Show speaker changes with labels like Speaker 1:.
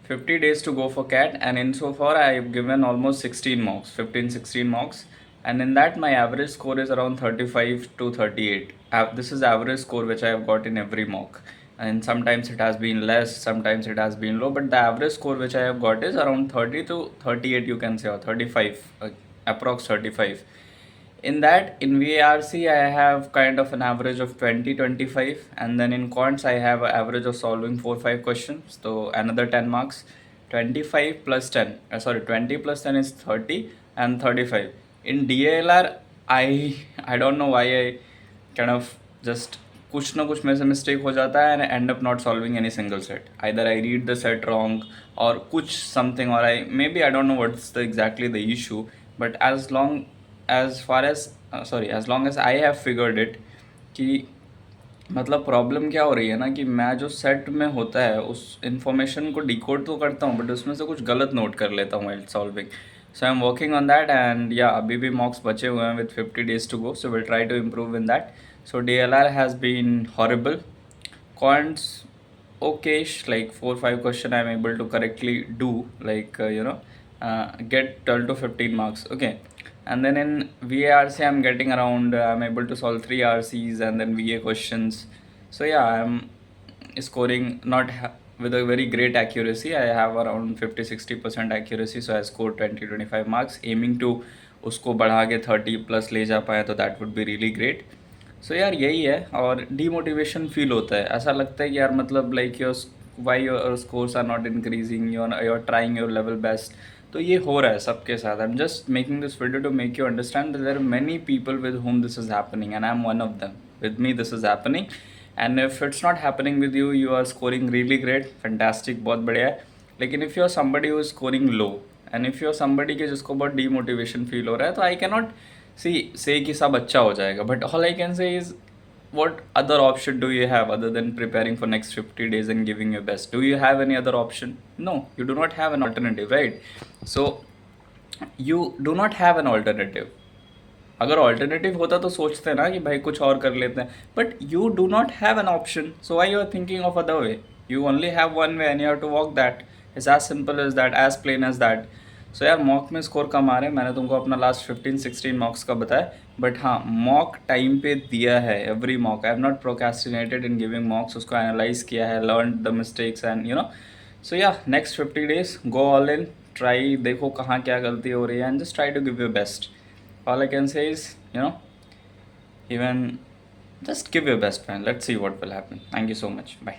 Speaker 1: 50 days to go for CAT, and in so far I've given almost 16 mocks, 15, 16 mocks, and in that my average score is around 35 to 38. This is average score which I have got in every mock, and sometimes it has been less, sometimes it has been low, but the average score which I have got is around 30 to 38, you can say, or 35, approx 35. In that, in VARC I have kind of an average of 20 25, and then in quants I have an average of solving 4 5 questions, so another 10 marks. 25 plus 10, sorry, 20 plus 10 is 30, and 35 in DALR. I don't know why I kind of just कुछ ना कुछ मेरे से mistake हो जाता है, and I end up not solving any single set. Either I read the set wrong, or कुछ something, or I don't know what's exactly the issue. But as long as I have figured it कि मतलब problem क्या हो रही है ना, कि मैं जो सेट में होता है उस इन्फॉर्मेशन को डिकोड तो करता हूँ, बट उसमें से कुछ गलत नोट कर लेता हूँ while solving. So I am working on that, and या अभी भी मॉक्स बचे हुए हैं with 50 days to go, so will try to improve in that. So DLR has been horrible. Quants okayish, like 4 5 question I'm able to correctly do, like get 12 to 15 marks. Okay, and then in VARC I'm getting around, I'm able to solve 3 RCs and then VA questions. So yeah, I'm scoring not with a very great accuracy. I have around 50 60% accuracy, so I scored 20 25 marks, aiming to उसको बढ़ा के 30 plus ले जा पाए तो that would be really great. So यार यही है, और डीमोटिवेशन फील होता है, ऐसा लगता है कि यार मतलब like your why your scores are not increasing, your trying your level best. तो ये हो रहा है सबके साथ. I am just making this video to make you understand that there are many people with whom this is happening, and I am one of them. With me this is happening, and if it's not happening with you, you are scoring really great, fantastic, बहुत बढ़िया है. लेकिन if you are somebody who is scoring low, and if you are somebody के जिसको बहुत demotivation feel हो रहा है, तो आई कैन नॉट से कि सब अच्छा हो जाएगा, but all I can say is what other option do you have other than preparing for next 50 days and giving your best? Do you have any other option? No, you do not have an alternative, right? So you do not have an alternative. अगर alternative होता तो सोचते ना कि भाई कुछ और कर लेते हैं, but you do not have an option, so why you are thinking of other way? You only have one way and you have to walk that. It's as simple as that, as plain as that. So यार mock में score कम आ रहे हैं, मैंने तुमको अपना last 15 16 मॉक्स का बताया, but हाँ मॉक टाइम पे दिया है. Every mock I have not procrastinated in giving mocks, उसको एनालाइज किया है, learn the mistakes, and so yeah next 50 days go all in, try, देखो कहाँ क्या गलती हो रही है, and just try to give your best. All I can say is, even just give your best, man. Let's see what will happen. Thank you so much. Bye.